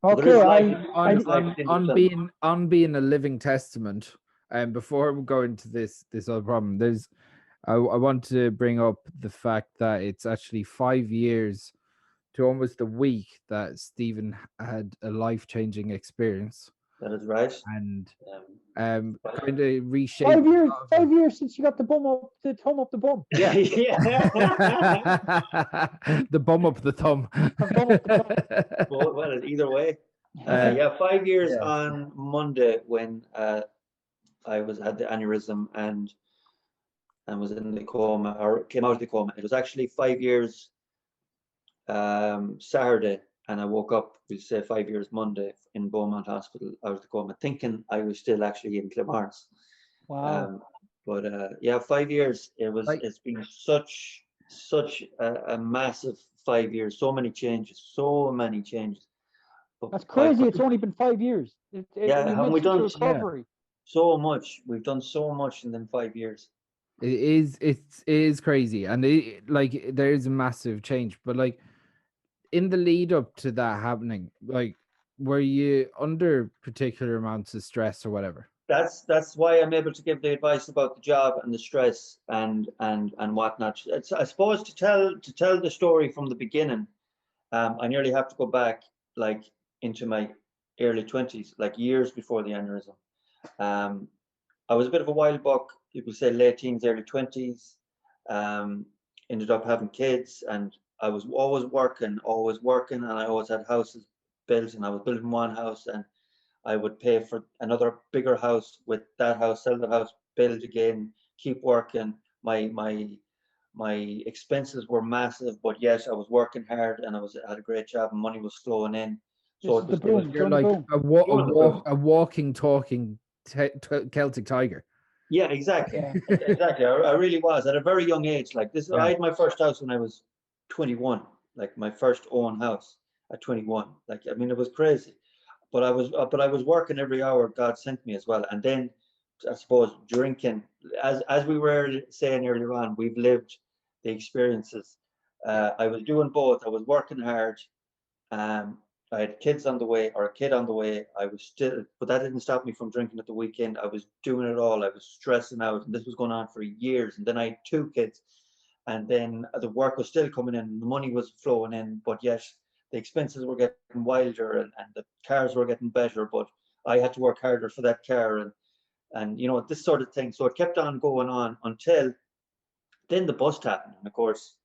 So there is Okay, life. I, There's life within the sun. On being a living testament. And before we go into this other problem, I want to bring up the fact that it's actually 5 years to almost a week that Stephen had a life changing experience That is right. and Um, kind of reshaped a lot of his. 5 years since you got the bum up, the thumb up the bum. Yeah. yeah. The bum up the thumb. The thumb up the thumb. Well, either way. uh, Yeah, 5 years yeah. on Monday when I was had the aneurysm and was in the coma or came out of the coma. It was actually 5 years Saturday, and I woke up, we'll say 5 years Monday in Beaumont Hospital out of the coma, thinking I was still actually in Clamars. Wow. Um, but yeah, 5 years. Like It's been such a massive 5 years. So many changes. So many changes. But That's crazy. It's only been 5 years. yeah, You haven't made we such a done yeah. recovery. so much? We've done so much in them 5 years. It is crazy, and like there is a massive change. But like in the lead up to that happening, like were you under particular amounts of stress or whatever? That's why I'm able to give the advice about the job and the stress and whatnot. I suppose to tell the story from the beginning, I nearly have to go back like into my early 20s, like years before the aneurysm. Um, I was a bit of a wild buck, people say late teens, early 20s. Um, Ended up having kids, and I was always working, and I always had houses built, and I was building one house, and I would pay for another bigger house with that house, sell the house, build again, keep working. My expenses were massive, but yes, I was working hard and I had a great job and money was flowing in. This So is the it was boom. You're During the like boom. doing the boom. a walking, talking Celtic tiger. Yeah, exactly. Yeah. Exactly. I really was at a very young age. Like this, Yeah. I had my first house when I was 21, like my first own house at 21. Like, I mean, it was crazy. But I was working every hour God sent me as well. And then I suppose drinking, as we were saying earlier on, we've lived the experiences. I was doing both. I was working hard. Um, I had kids on the way, or a kid on the way. I was still, but that didn't stop me from drinking at the weekend. I was doing it all. I was stressing out, and this was going on for years. And then I had two kids, and then the work was still coming in, the money was flowing in, but yet the expenses were getting wilder, and the cars were getting better. But I had to work harder for that car, and this sort of thing. So it kept on going on until then the bust happened, and of course,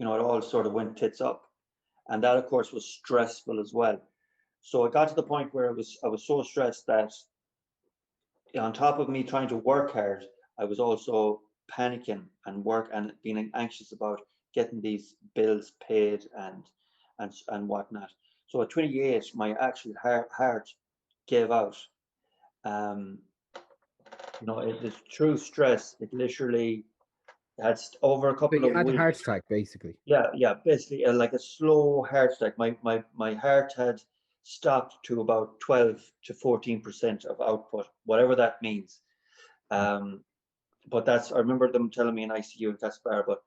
it all sort of went tits up. And that of course was stressful as well. So it got to the point where I was so stressed that on top of me trying to work hard, I was also panicking and being anxious about getting these bills paid and whatnot. So at 28, my actual heart gave out. Um, it is true stress. It literally had over a But couple you of had a heart weeks. attack, basically. Yeah, basically like a slow heart attack. My heart had stopped to about 12 to 14% of output, whatever that means. Um, but I remember them telling me in ICU that's bad. But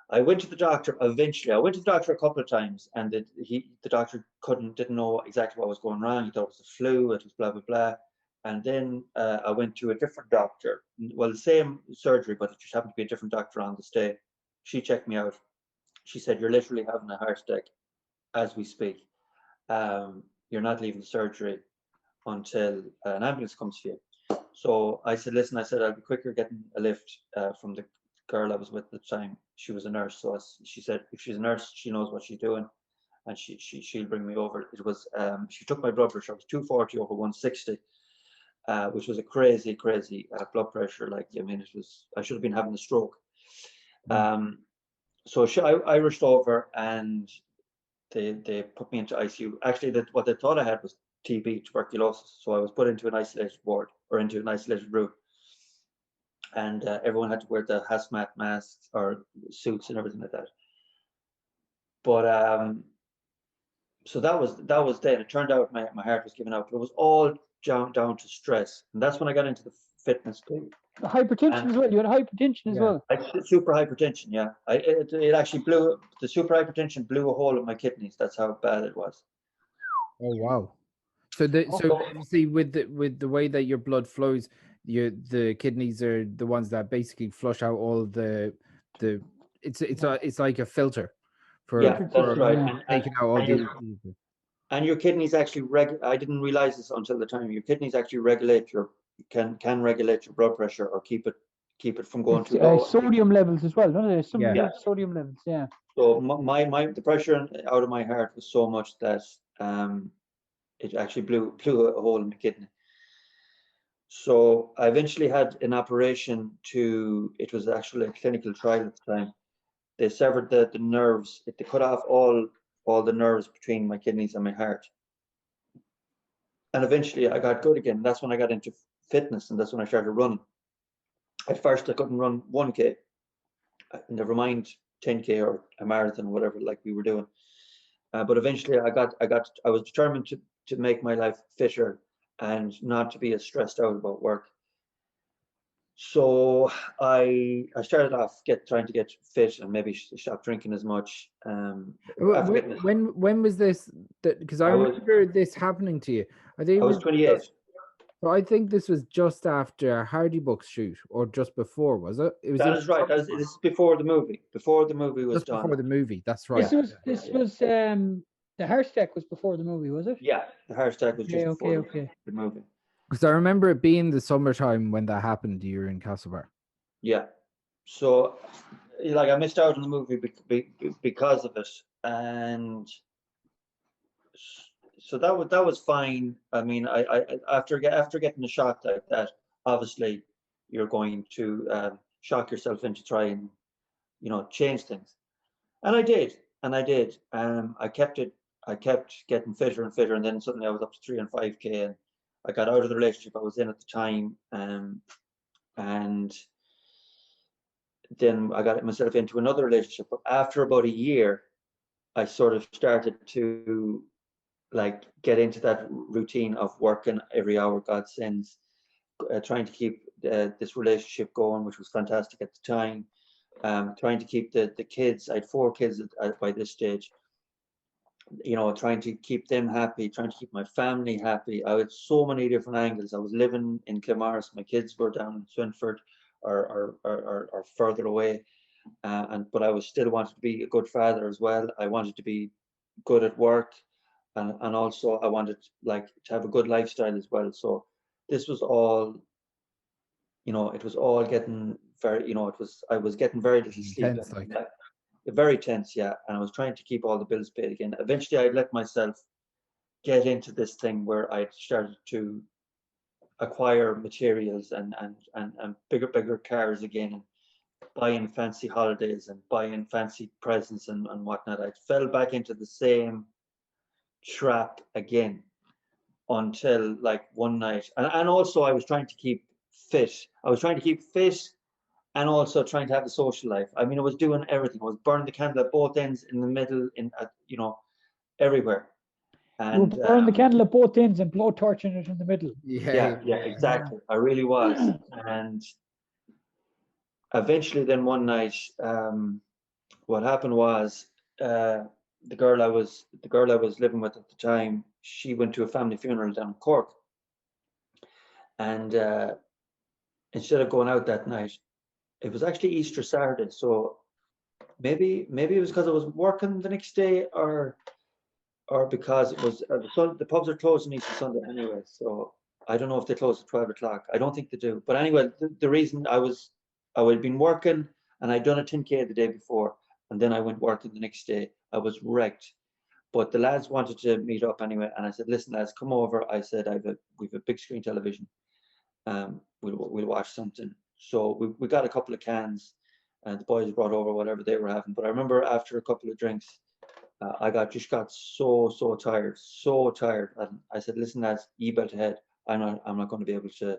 I went to the doctor eventually. I went to the doctor a couple of times, and the doctor didn't know exactly what was going wrong. He thought it was the flu. It was blah blah blah. And then I went to a different doctor. Well, the same surgery, but it just happened to be a different doctor on the stay. She checked me out. She said, "You're literally having a heart attack as we speak. You're not leaving the surgery until an ambulance comes for you." So I said, "Listen," I said, "I'll be quicker getting a lift from the girl I was with at the time. She was a nurse." So she said, "If she's a nurse, she knows what she's doing, and she'll bring me over." She took my blood pressure. It was 240 over 160, which was a crazy, crazy blood pressure. Like, I mean, I should have been having a stroke. Mm. Um, so I rushed over, and they put me into ICU. Actually, what they thought I had was TB, tuberculosis. So I was put into an isolated ward, or into an isolated room, and everyone had to wear the hazmat masks or suits and everything like that. But so that was then. It turned out my heart was giving out, but it was all down to stress, and that's when I got into the fitness thing. Hypertension And as well. You had hypertension as Yeah. well. super hypertension, yeah. It actually the super hypertension blew a hole in my kidneys. That's how bad it was. Oh wow. So so Okay. see with the way that your blood flows, the kidneys are the ones that basically flush out all the it's like a filter Yeah, Filtered that's system, right. yeah. taking out all And your, the your kidneys actually I didn't realize this until the time. Your kidneys actually regulate can regulate your blood pressure or keep it from going It's too low. sodium levels as well, don't they? Some Yeah. Yeah. sodium levels, yeah. So the pressure out of my heart was so much that it actually blew a hole in the kidney. So I eventually had an operation it was actually a clinical trial at the time. They severed the nerves. They cut off all the nerves between my kidneys and my heart. And eventually I got good again. That's when I got into fitness, and that's when I started running. At first I couldn't run 1K, never mind 10K or a marathon, whatever, like we were doing. But eventually I was determined to make my life fitter and not to be as stressed out about work. So I started off trying to get fit and maybe stop drinking as much. After getting when was this? Because I I was remember this happening to you. I think I it was was 28. so I think this was just after Hardy Book's shoot, or just before, was it? It was That is right. This is before the movie. Before the movie was just done. before the movie. That's right. This Yeah. was the heart attack was before the movie, was it? Yeah, the heart attack was just before Okay. the movie. Because I remember it being the summertime when that happened. You were in Castlebar. Yeah. So, like, I missed out on the movie because of it, and so that was fine. I mean, after getting a shock like that, obviously, you're going to shock yourself into try and change things, and I did, I kept it. I kept getting fitter and fitter, and then suddenly I was up to 3 and 5K, and I got out of the relationship I was in at the time, and then I got myself into another relationship. But after about a year, I sort of started to like get into that routine of working every hour God sends, trying to keep this relationship going, which was fantastic at the time. Trying to keep the kids. I had 4 kids by this stage. Trying to keep them happy, trying to keep my family happy. I had so many different angles. I was living in Kilmaris. My kids were down in Swinford or further away. But I was still wanted to be a good father as well. I wanted to be good at work, and also I wanted like to have a good lifestyle as well. So this was all, it was all getting very, I was getting very little sleep. Intense, like. Very tense, yeah. And I was trying to keep all the bills paid again. Eventually, I'd let myself get into this thing where I started to acquire materials and bigger cars again, and buying fancy holidays and buying fancy presents and whatnot. I fell back into the same trap again until like one night. And also I was trying to keep fit. I was trying to keep fit and also trying to have a social life. I mean, I was doing everything. I was burning the candle at both ends, in the middle, everywhere. You were And burning the candle at both ends and blowtorching it in the middle. yeah, exactly. I really was. And eventually, then one night, what happened was the girl I was living with at the time. She went to a family funeral down in Cork, and instead of going out that night, it was actually Easter Saturday. So maybe it was because I was working the next day, or because it was the pubs are closed on Easter Sunday anyway. So I don't know if they close at 12 o'clock. I don't think they do. But anyway, the reason I had been working, and I'd done a 10K the day before, and then I went working the next day. I was wrecked. But the lads wanted to meet up anyway, and I said, "Listen, lads, come over." I said, "We've a big screen television. We'll watch something." So we got a couple of cans, and the boys brought over whatever they were having. But I remember after a couple of drinks, I just got so tired, and I said, "Listen, lads, you belt ahead. I'm not going to be able to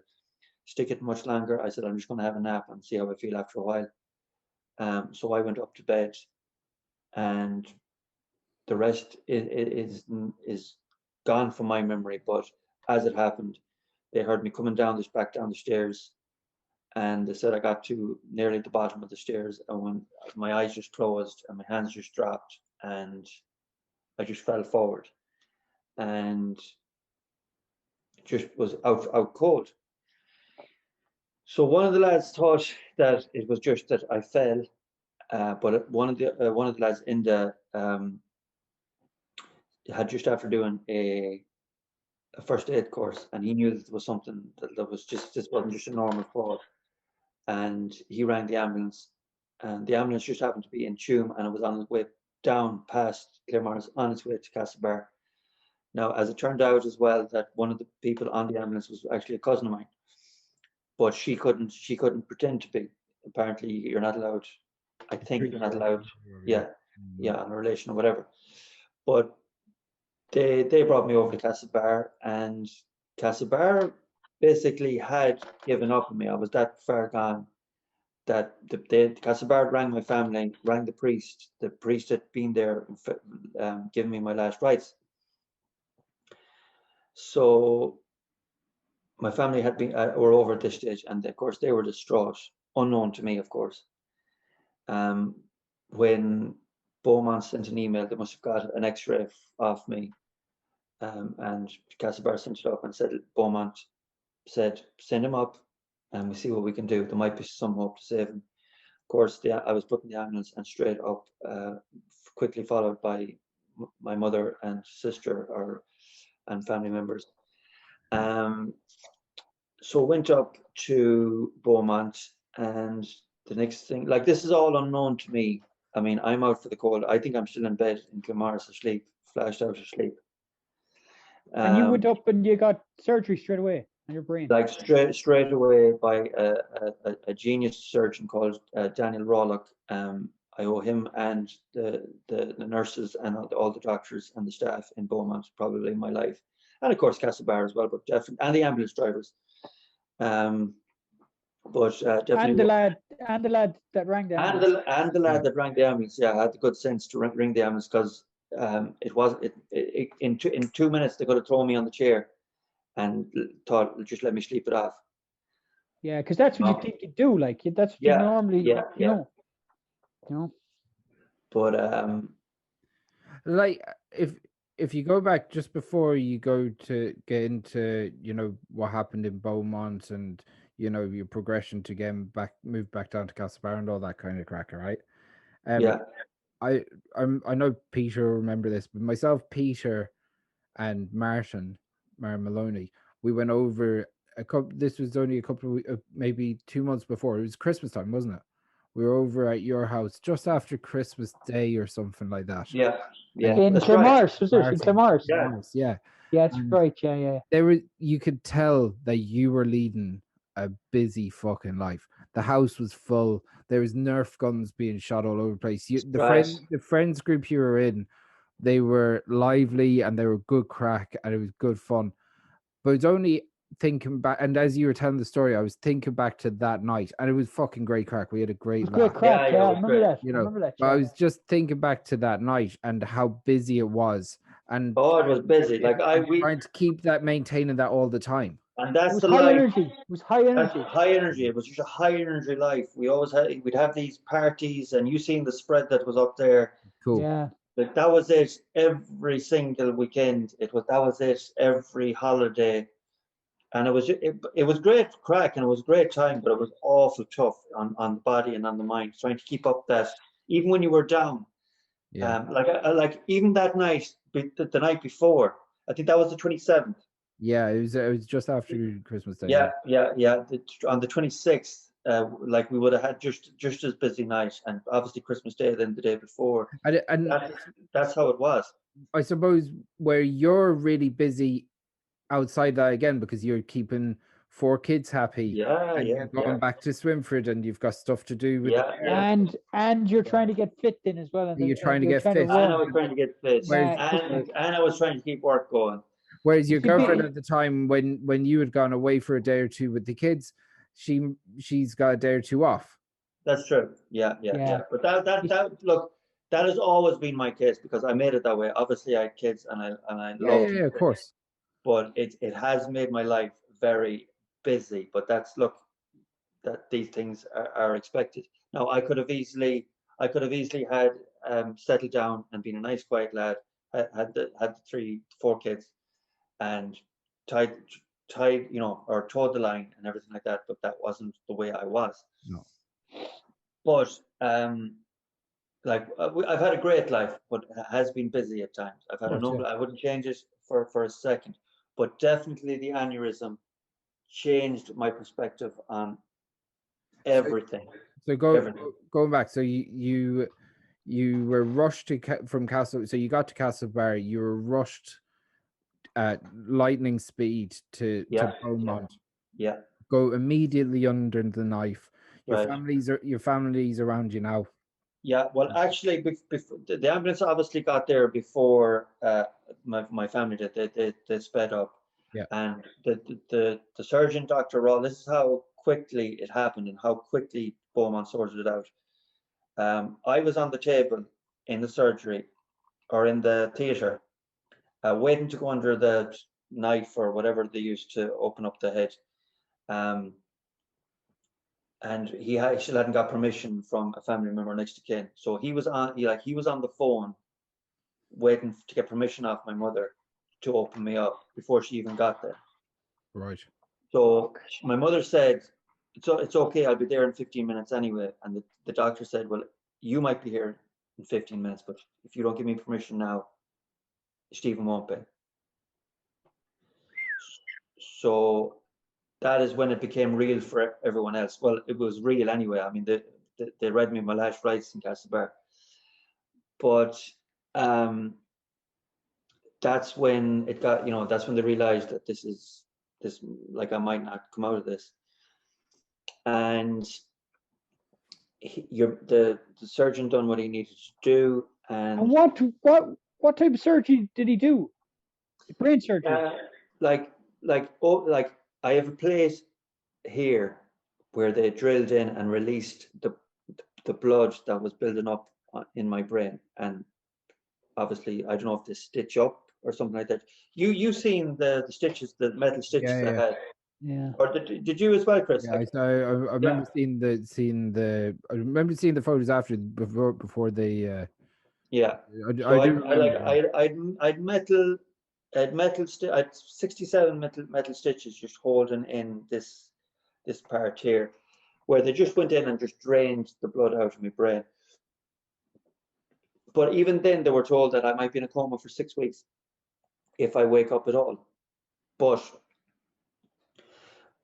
stick it much longer." I said, "I'm just going to have a nap and see how I feel after a while." So I went up to bed, and the rest is gone from my memory. But as it happened, they heard me coming back down the stairs, and they said I got to nearly the bottom of the stairs, and when my eyes just closed and my hands just dropped, and I just fell forward. and just was out cold. So one of the lads thought that it was just that I fell, but one of the lads in the had just after doing a first aid course, and he knew that there was something that was just, this wasn't just a normal fall, and he rang the ambulance, and the ambulance just happened to be in Tuam, and it was on its way down past Claremorris on its way to Castlebar. Now, as it turned out as well, that one of the people on the ambulance was actually a cousin of mine, but she couldn't pretend to be. Apparently, you're not allowed. I think you're not allowed. Yeah, on a relation or whatever. But they brought me over to Castlebar, and Castlebar basically had given up on me. I was that far gone that the Castlebar rang my family, rang the priest. The priest had been there, giving me my last rites. So my family had been were over at this stage, and of course they were distraught, unknown to me, of course. When Beaumont sent an email, they must have got an X-ray off me, and Castlebar sent it up and said, Beaumont said, send him up, and we see what we can do. There might be some hope to save him. Of course, I was put in the ambulance and straight up, quickly followed by my mother and sister and family members. So went up to Beaumont, and the next thing, like, this is all unknown to me. I mean, I'm out for the cold. I think I'm still in bed in Claremorris asleep, flashed out asleep. And you went up and you got surgery straight away on your brain. Like straight away by a genius surgeon called Daniel Rawlock. I owe him and the nurses and all the doctors and the staff in Beaumont probably my life, and of course Castlebar as well, but definitely, and the ambulance drivers. But definitely. And the lad that rang the ambulance. And the lad that rang the ambulance, yeah, had the good sense to ring the ambulance, because in 2 minutes they could have thrown me on the chair and thought, just let me sleep it off. Yeah, because that's what you think you do. Like, that's what you normally, you know. But like, if you go back just before you go to get into, what happened in Beaumont and, your progression to move back down to Castlebar and all that kind of crack, right? I know Peter will remember this, but myself, Peter, and Martin Maloney, we went over this was only a couple of maybe 2 months before. It was Christmas time, wasn't it? We were over at your house just after Christmas Day or something like that. Yeah. In Claremorris, was it? In Claremorris. Yeah. Yeah, that's right. Yeah. You could tell that you were leading a busy fucking life. The house was full. There was Nerf guns being shot all over the place. The friends group you were in, they were lively and they were good crack and it was good fun. But it's only thinking back, and as you were telling the story, I was thinking back to that night, and it was fucking great crack. We had a great laugh. Great crack, I remember that. But I was just thinking back to that night and how busy it was. And it was busy. Like we trying to keep maintaining that all the time. And that's the high life. Energy. It was high energy. High energy. It was just a high energy life. We'd have these parties, and you seen the spread that was up there. Cool. Yeah. Like, that was it every single weekend. That was it every holiday, and it was great crack and it was a great time, but it was awful tough on the body and on the mind, trying to keep up that even when you were down. Yeah. Like even that night, the night before, I think that was the 27th. Yeah, it was just after Christmas Day. Yeah. On the 26th, like, we would have had just as busy night, and obviously Christmas Day then the day before. And that's how it was. I suppose where you're really busy outside that again, because you're keeping 4 kids happy. You're going back to Swinford and you've got stuff to do with and you're trying to get fit in as well. You're trying to get fit. And I was trying to get fit. And I was trying to keep work going. Whereas your girlfriend at the time, when you had gone away for a day or two with the kids, she's got a day or two off. That's true. Yeah. But that look, that has always been my case, because I made it that way. Obviously, I had kids and I love of course. But it has made my life very busy. But that these things are expected. Now, I could have easily had settled down and been a nice quiet lad, had the 4 kids, and tied, or towed the line and everything like that. But that wasn't the way I was. No. But like I've had a great life, but it has been busy at times. I've had a number. I wouldn't change it for a second, but definitely the aneurysm changed my perspective on everything. So going back, so you were rushed from Castle. So you got to Castlebar. You were rushed at lightning speed to Beaumont. Yeah. Go immediately under the knife. Your Right. family's around you now. Yeah, well, actually, the ambulance obviously got there before my family did. They sped up. Yeah. And the surgeon, Dr. Raw, this is how quickly it happened and how quickly Beaumont sorted it out. I was on the table in the surgery or in the theatre, waiting to go under the knife or whatever they used to open up the head. And he still hadn't got permission from a family member next to kin. So he was on the phone waiting to get permission off my mother to open me up before she even got there. Right. So my mother said, it's okay, I'll be there in 15 minutes anyway. And the doctor said, well, you might be here in 15 minutes, but if you don't give me permission now, Stephen won't be. So that is when it became real for everyone else. Well, it was real anyway. I mean, they read me my last rites in Castlebar. But that's when it got, that's when they realized that this like I might not come out of this. And the surgeon done what he needed to do. And what type of surgery did he do? Brain surgery. Like I have a place here where they drilled in and released the blood that was building up in my brain, and obviously I don't know if they stitch up or something like that. You seen the stitches, the metal stitches I had? Yeah. Or did you as well, Chris? Yeah, I remember seeing the I remember seeing the photos after before they. Yeah. I'd metal. I'd 67 metal stitches just holding in this part here, where they just went in and just drained the blood out of my brain. But even then, they were told that I might be in a coma for 6 weeks if I wake up at all. But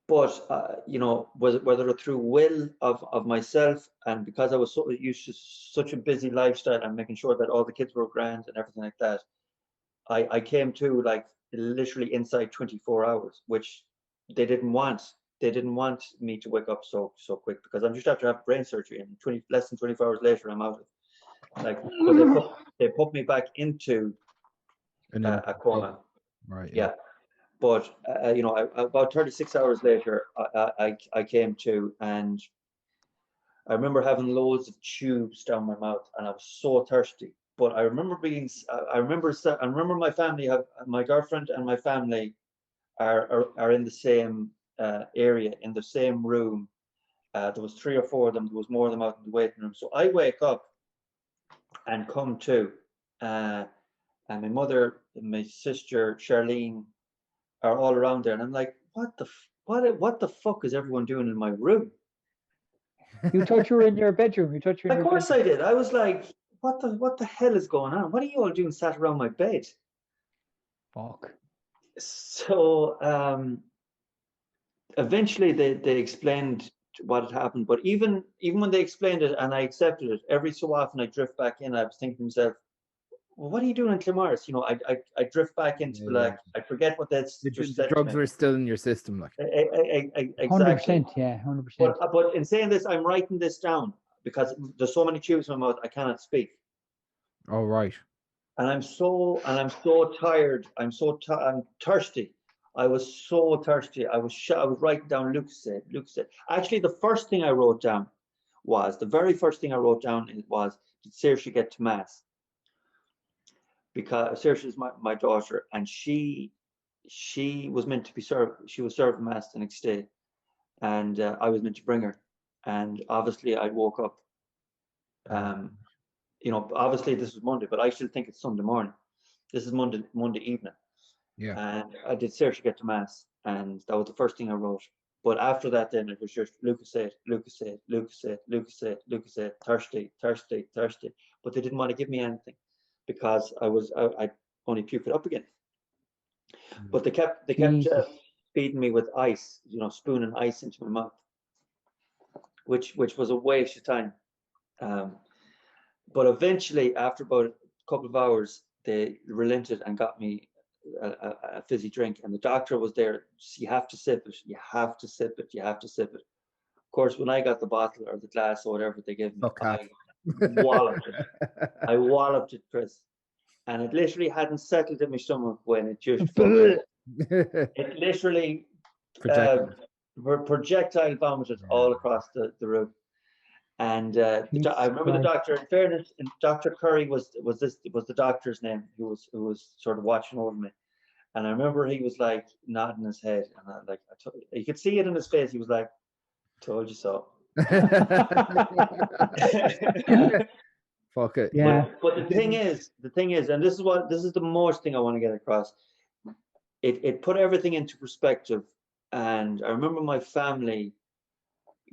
whether through will of myself, and because I was so used to such a busy lifestyle and making sure that all the kids were grand and everything like that, I came to like literally inside 24 hours, which they didn't want. They didn't want me to wake up so quick, because I'm just after having brain surgery, and less than 24 hours later I'm out of. Like, so they put me back into a coma. Right. Yeah. But about 36 hours later, I came to, and I remember having loads of tubes down my mouth, and I was so thirsty. But I remember my family, my girlfriend and my family are in the same area, in the same room. There was 3 or 4 of them. There was more of them out in the waiting room. So I wake up and come to, and my mother and my sister Charlene are all around there, and I'm like, what the fuck is everyone doing in my room? You thought you were in your bedroom. Of course I did. I was like, what the hell is going on? What are you all doing sat around my bed? Fuck. So eventually they explained what had happened, but even when they explained it and I accepted it, every so often I drift back in. I was thinking to myself, well, what are you doing in Claremorris? I drift back into I forget what that's. The drugs were still in your system, like. Exactly. 100%, yeah, 100%. But in saying this, I'm writing this down because there's so many tubes in my mouth I cannot speak. Oh, right. And I'm so tired. I'm thirsty. I was so thirsty. I was writing down Luke said. Actually, the very first thing I wrote down was, did Saoirse get to Mass? Because Saoirse is my daughter, and she was meant to be served. She was served Mass the next day, and I was meant to bring her. And obviously, I woke up. Obviously this was Monday, but I still think it's Sunday morning. This is Monday evening. Yeah. And I did Serge to Mass, and that was the first thing I wrote. But after that, then it was just Lucas said, Thursday. But they didn't want to give me anything because I only puke it up again. But they kept feeding me with ice, spooning ice into my mouth, which was a waste of time. But eventually, after about a couple of hours, they relented and got me a fizzy drink, and the doctor was there. You have to sip it. You have to sip it. You have to sip it. Of course, when I got the bottle or the glass or whatever they gave me, I walloped it. I walloped it, Chris, and it literally hadn't settled in my stomach when it just it literally projectile vomited all across the room. And I remember the doctor. In fairness, Dr. Curry was the doctor's name who was sort of watching over me. And I remember he was like nodding his head, and you could see it in his face. He was like, "Told you so." Fuck it. Yeah. But the thing is, and this is the most thing I want to get across. It put everything into perspective, and I remember my family,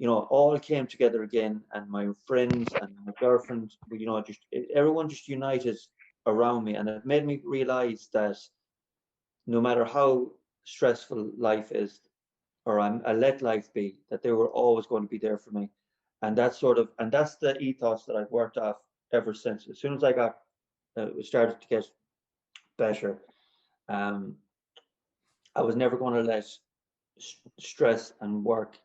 all came together again, and my friends and my girlfriend, everyone just united around me, and it made me realize that no matter how stressful life is, or I let life be, that they were always going to be there for me, and that's the ethos that I've worked off ever since. As soon as I got started to get better, I was never going to let stress and work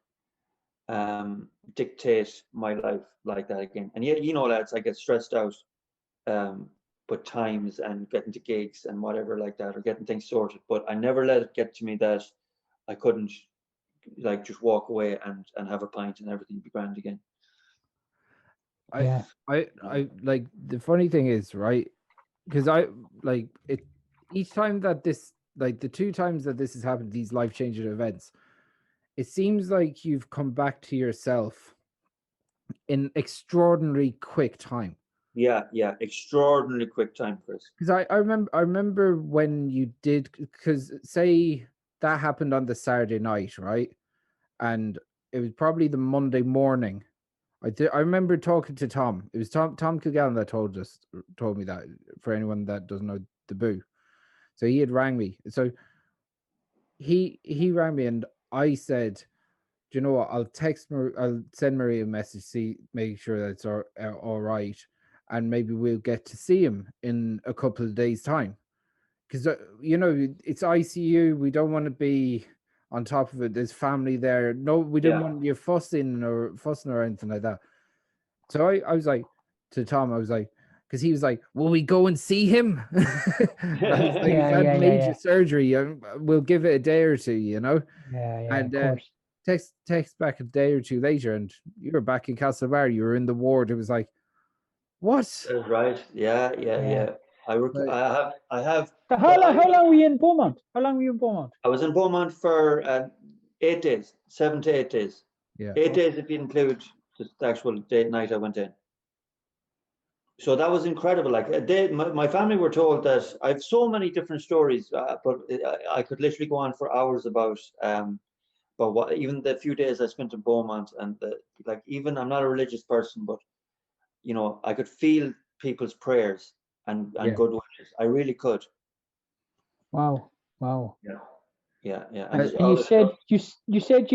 dictate my life like that again. And yet, lads, I get stressed out but times and getting to gigs and whatever like that, or getting things sorted, but I never let it get to me that I couldn't just walk away and have a pint and everything be grand again. I like, the funny thing is, right, because I like it each time that this, like the 2 times that this has happened, these life-changing events, it seems like you've come back to yourself in extraordinarily quick time. Yeah, extraordinarily quick time, Chris. Because I remember when you did, because say that happened on the Saturday night, right? And it was probably the Monday morning. I remember talking to Tom. It was Tom Coogan that told me that, for anyone that doesn't know the Boo. So he had rang me. So he rang me, and I said, "Do you know what? I'll send Marie a message, make sure that it's all right, and maybe we'll get to see him in a couple of days' time, because it's ICU. We don't want to be on top of it. There's family there. No, we didn't want you fussing or anything like that." So I was like to Tom, I was like, because he was like, "Will we go and see him?" I was like, "He's had major surgery. We'll give it a day or two, Yeah, and of course. Text back a day or two later, and you were back in Castlebar. You were in the ward. It was like, what? That's right. Yeah. I have. So how long were you in Beaumont? I was in Beaumont for 8 days, 7 to 8 days. Yeah. 8 days if you include the actual night I went in. So that was incredible. Like my family were told that I have so many different stories, but I could literally go on for hours about what, even the few days I spent in Beaumont, and even I'm not a religious person, but I could feel people's prayers and good wishes. I really could. Wow. Yeah. And you said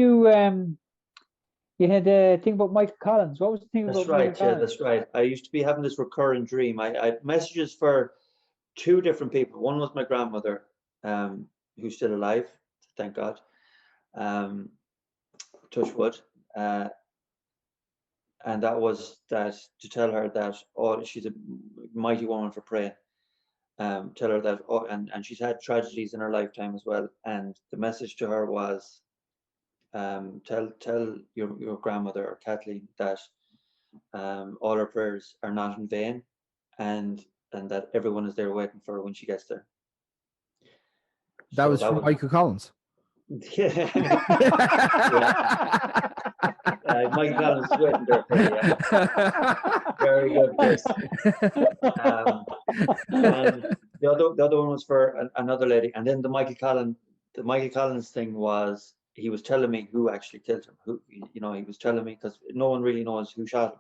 you had a thing about Michael Collins. What was the thing about Michael Collins? That's right. I used to be having this recurring dream. I had messages for 2 different people. One was my grandmother, who's still alive, thank God. Touch wood. And that was that, to tell her that she's a mighty woman for praying. Tell her that and she's had tragedies in her lifetime as well. And the message to her was, tell your grandmother, or Kathleen, that all her prayers are not in vain, and that everyone is there waiting for her when she gets there. That was from Michael Collins. Yeah. Mike Collins waiting there for you. Very good, Chris. the other one was for another lady, and then the Michael Collins thing was he was telling me who actually killed him. Who, you know, he was telling me because no one really knows who shot him.